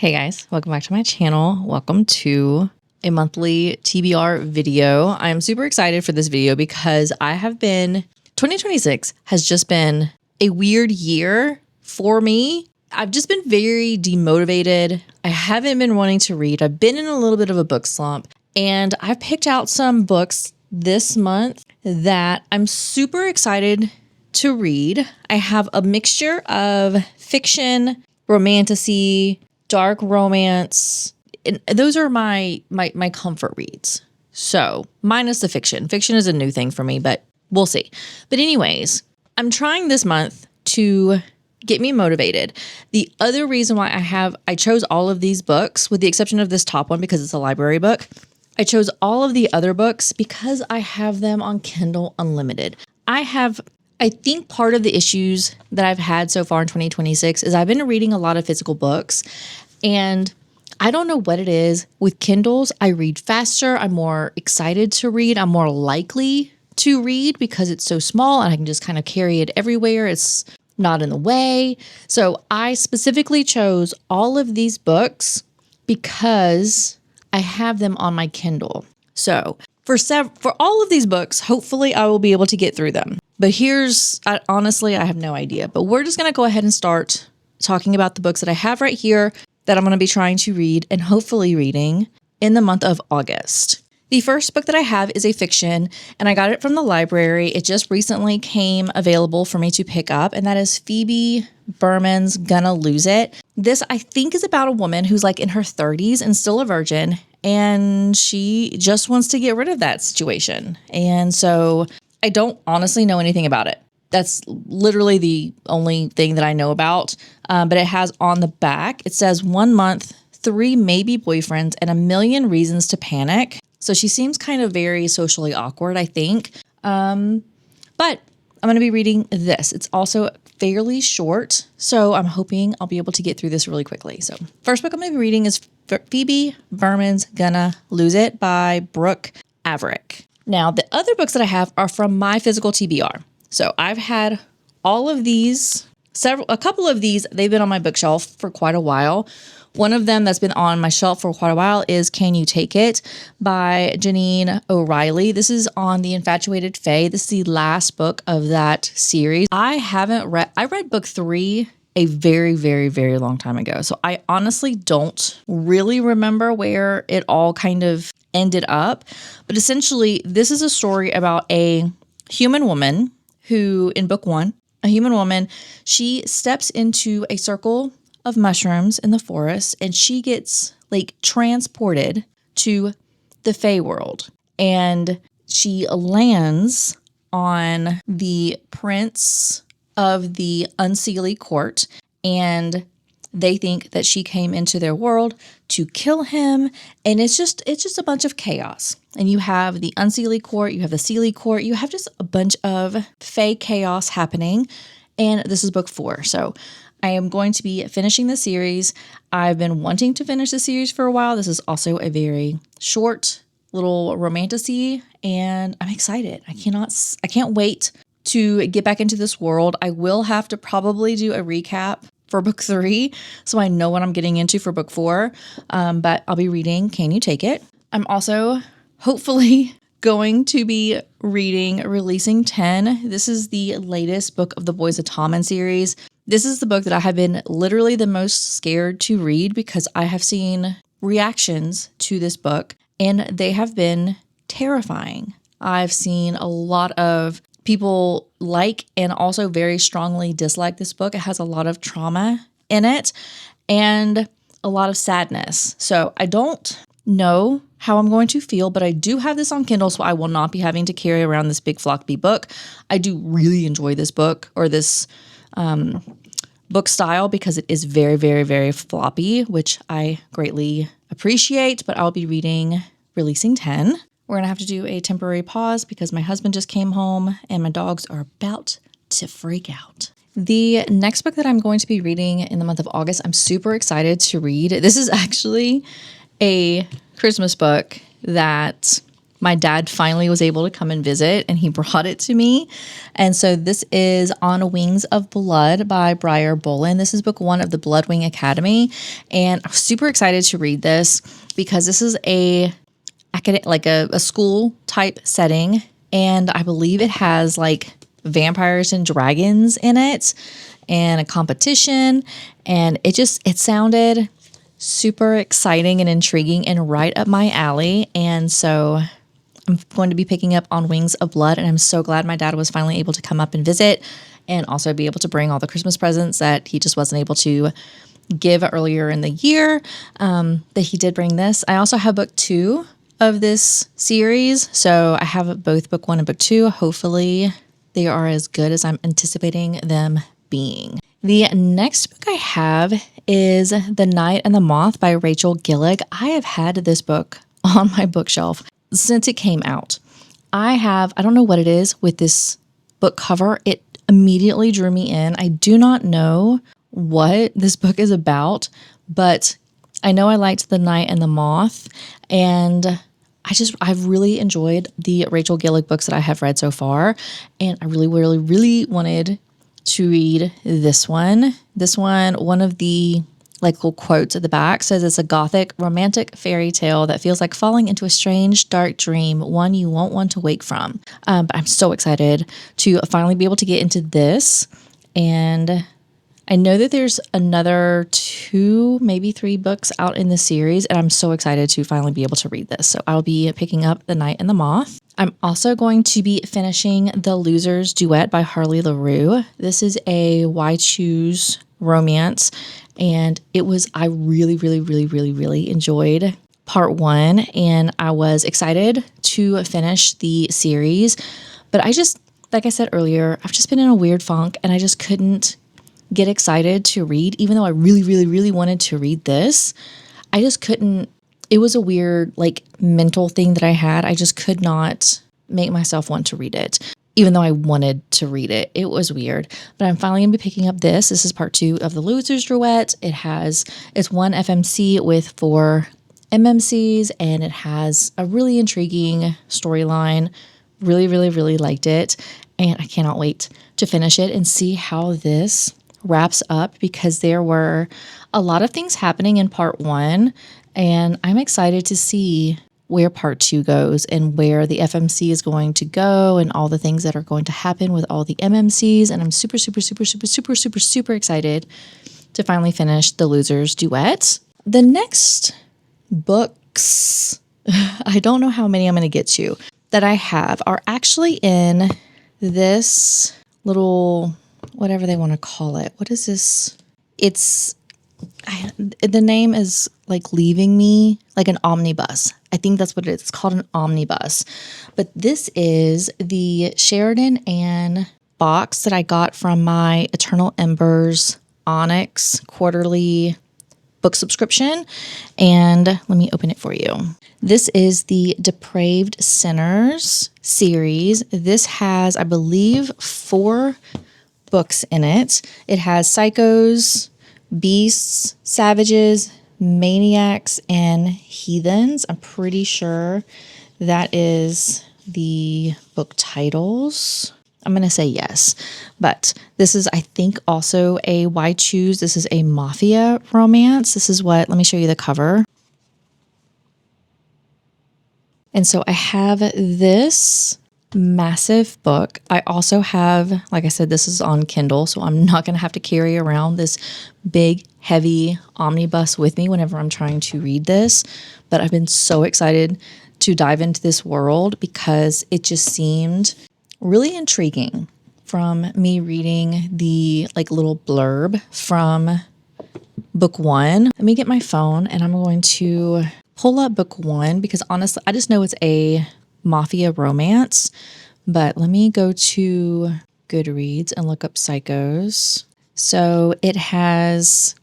Hey guys, welcome back to my channel. Welcome to a monthly TBR video. I'm super excited for this video because 2026 has just been a weird year for me. I've just been very demotivated. I haven't been wanting to read. I've been in a little bit of a book slump, and I've picked out some books this month that I'm super excited to read. I have a mixture of fiction, romantasy, dark romance, and those are my comfort reads. So minus the fiction. Fiction is a new thing for me, but we'll see. But anyways, I'm trying this month to get me motivated. The other reason why I chose all of these books, with the exception of this top one because it's a library book, I chose all of the other books because I have them on Kindle Unlimited. I think part of the issues that I've had so far in 2026 is I've been reading a lot of physical books, and I don't know what it is. With Kindles, I read faster. I'm more excited to read. I'm more likely to read because it's so small and I can just kind of carry it everywhere. It's not in the way. So I specifically chose all of these books because I have them on my Kindle. So for all of these books, hopefully I will be able to get through them. But honestly, I have no idea. But we're just going to go ahead and start talking about the books that I have right here that I'm going to be trying to read and hopefully reading in the month of August. The first book that I have is a fiction, and I got it from the library. It just recently came available for me to pick up, and that is Phoebe Berman's Gonna Lose It. This, I think, is about a woman who's like in her 30s and still a virgin, and she just wants to get rid of that situation. And so I don't honestly know anything about it. That's literally the only thing that I know about. But it has on the back, it says 1 month, 3 maybe boyfriends, and a million reasons to panic. So she seems kind of very socially awkward, I think. But I'm going to be reading this. It's also fairly short, so I'm hoping I'll be able to get through this really quickly. So first book I'm going to be reading is Phoebe Berman's Gonna Lose It by Brooke Averick. Now, the other books that I have are from my physical TBR. So I've had all of these, a couple of these, they've been on my bookshelf for quite a while. One of them that's been on my shelf for quite a while is Can You Take It by Janine O'Reilly. This is on The Infatuated Fae. This is the last book of that series. I read book 3 a very, very, very long time ago. So I honestly don't really remember where it all kind of ended up. But essentially, this is a story about a human woman who, in book 1, a human woman, she steps into a circle of mushrooms in the forest, and she gets like transported to the Fae world. And she lands on the prince of the Unseelie court, and they think that she came into their world to kill him, and it's just a bunch of chaos. And you have the Unseelie court, you have the Seelie court, you have just a bunch of Fae chaos happening, and this is book 4. So I am going to be finishing the series. I've been wanting to finish the series for a while. This is also a very short little romantasy, and I'm excited. I can't wait to get back into this world. I will have to probably do a recap for book 3, so I know what I'm getting into for book 4, but I'll be reading Can You Take It? I'm also hopefully going to be reading Releasing 10. This is the latest book of the Boys of Tommen series. This is the book that I have been literally the most scared to read because I have seen reactions to this book, and they have been terrifying. I've seen a lot of people like and also very strongly dislike this book. It has a lot of trauma in it and a lot of sadness. So I don't know how I'm going to feel, but I do have this on Kindle, so I will not be having to carry around this big floppy book. I do really enjoy this book, or this book style, because it is very, very, very floppy, which I greatly appreciate. But I'll be reading Releasing 10. We're going to have to do a temporary pause because my husband just came home and my dogs are about to freak out. The next book that I'm going to be reading in the month of August, I'm super excited to read. This is actually a Christmas book that my dad finally was able to come and visit, and he brought it to me. And so this is On Wings of Blood by Briar Bolin. This is book 1 of the Bloodwing Academy, and I'm super excited to read this because this is a school type setting, and I believe it has like vampires and dragons in it and a competition, and it sounded super exciting and intriguing and right up my alley. And so I'm going to be picking up On Wings of Blood, and I'm so glad my dad was finally able to come up and visit and also be able to bring all the Christmas presents that he just wasn't able to give earlier in the year, that he did bring this. I also have book 2 of this series, so I have both book 1 and book 2. Hopefully they are as good as I'm anticipating them being. The next book I have is The Night and the Moth by Rachel Gillig. I have had this book on my bookshelf since it came out. I don't know what it is with this book cover. It immediately drew me in. I do not know what this book is about, but I know I liked The Night and the Moth, and I've really enjoyed the Rachel Gillig books that I have read so far, and I really, really, really wanted to read this one. One of the little quotes at the back says it's a gothic romantic fairy tale that feels like falling into a strange, dark dream, one you won't want to wake from. But I'm so excited to finally be able to get into this, and I know that there's another 2, maybe 3 books out in the series, and I'm so excited to finally be able to read this. So I'll be picking up The Night and the Moth. I'm also going to be finishing The Losers Duet by Harley LaRue. This is a Why Choose romance, and I really, really, really, really, really enjoyed part 1, and I was excited to finish the series. But like I said earlier, I've just been in a weird funk, and I just couldn't get excited to read, even though I really, really, really wanted to read this. I just couldn't. It was a weird, mental thing that I had. I just could not make myself want to read it, even though I wanted to read it. It was weird. But I'm finally going to be picking up this. This is part 2 of the Losers Duet. It's 1 FMC with 4 MMCs, and it has a really intriguing storyline. Really, really, really liked it. And I cannot wait to finish it and see how this wraps up, because there were a lot of things happening in part 1, and I'm excited to see where part 2 goes and where the FMC is going to go and all the things that are going to happen with all the MMCs. And I'm super, super, super, super, super, super, super excited to finally finish The Losers Duet. The next books, I don't know how many I'm going to get to, that I have are actually in this little, whatever they want to call it. What is this? The name is Leaving Me, like an omnibus. I think that's what it is. It's called an omnibus. But this is the Sheridan Ann box that I got from my Eternal Embers Onyx quarterly book subscription. And let me open it for you. This is the Depraved Sinners series. This has, I believe, 4 books in it. It has Psychos, Beasts, Savages, Maniacs, and Heathens. I'm pretty sure that is the book titles. I'm going to say yes. But this is, I think, also a Why Choose. This is a mafia romance. Let me show you the cover. And so I have this massive book. I also have, like I said, this is on Kindle, so I'm not going to have to carry around this big, heavy omnibus with me whenever I'm trying to read this. But I've been so excited to dive into this world because it just seemed really intriguing from me reading the little blurb from book 1. Let me get my phone and I'm going to pull up book 1 because honestly, I just know it's a mafia romance. But let me go to Goodreads and look up Psychos. So it says,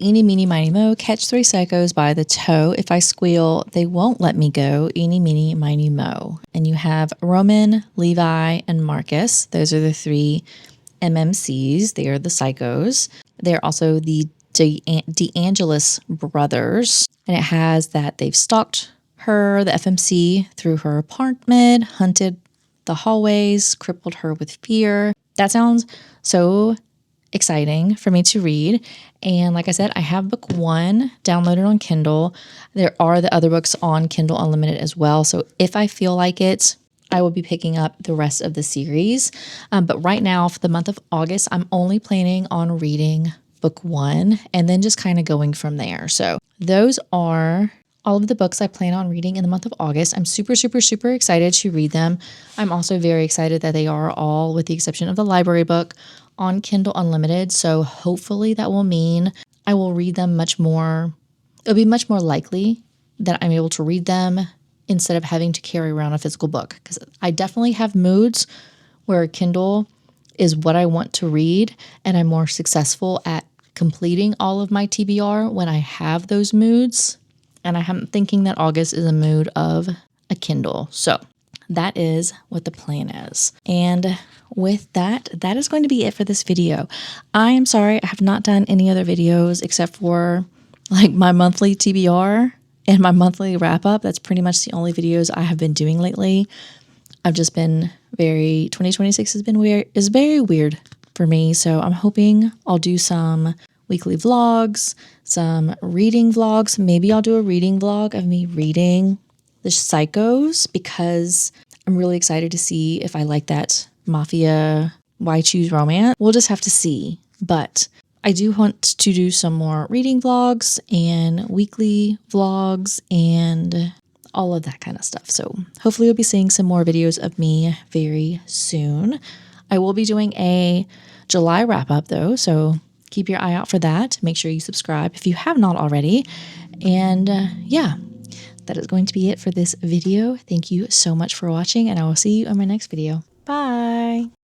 eeny, meeny, miny, mo, catch 3 psychos by the toe. If I squeal, they won't let me go. Eeny, meeny, miny, mo. And you have Roman, Levi, and Marcus. Those are the 3 MMCs. They are the psychos. They're also the DeAngelis brothers. And it has that they've stalked her, the FMC, through her apartment, hunted the hallways, crippled her with fear. That sounds so exciting for me to read. And like I said, I have book 1 downloaded on Kindle. There are the other books on Kindle Unlimited as well. So if I feel like it, I will be picking up the rest of the series. But right now, for the month of August, I'm only planning on reading book 1 and then just kind of going from there. So those are all of the books I plan on reading in the month of August. I'm super, super, super excited to read them. I'm also very excited that they are all, with the exception of the library book, on Kindle Unlimited. So hopefully that will mean I will read them much more. It'll be much more likely that I'm able to read them instead of having to carry around a physical book. Because I definitely have moods where Kindle is what I want to read, and I'm more successful at completing all of my TBR when I have those moods. And I'm thinking that August is a mood of a Kindle. So that is what the plan is. And with that, that is going to be it for this video. I am sorry I have not done any other videos except for like my monthly TBR and my monthly wrap up. That's pretty much the only videos I have been doing lately. I've just been 2026 has been weird, is very weird for me. So I'm hoping I'll do some weekly vlogs, some reading vlogs. Maybe I'll do a reading vlog of me reading The Psychos because I'm really excited to see if I like that mafia, why choose romance. We'll just have to see. But I do want to do some more reading vlogs and weekly vlogs and all of that kind of stuff. So hopefully you'll be seeing some more videos of me very soon. I will be doing a July wrap up though, so keep your eye out for that. Make sure you subscribe if you have not already. And yeah, that is going to be it for this video. Thank you so much for watching, and I will see you in my next video. Bye.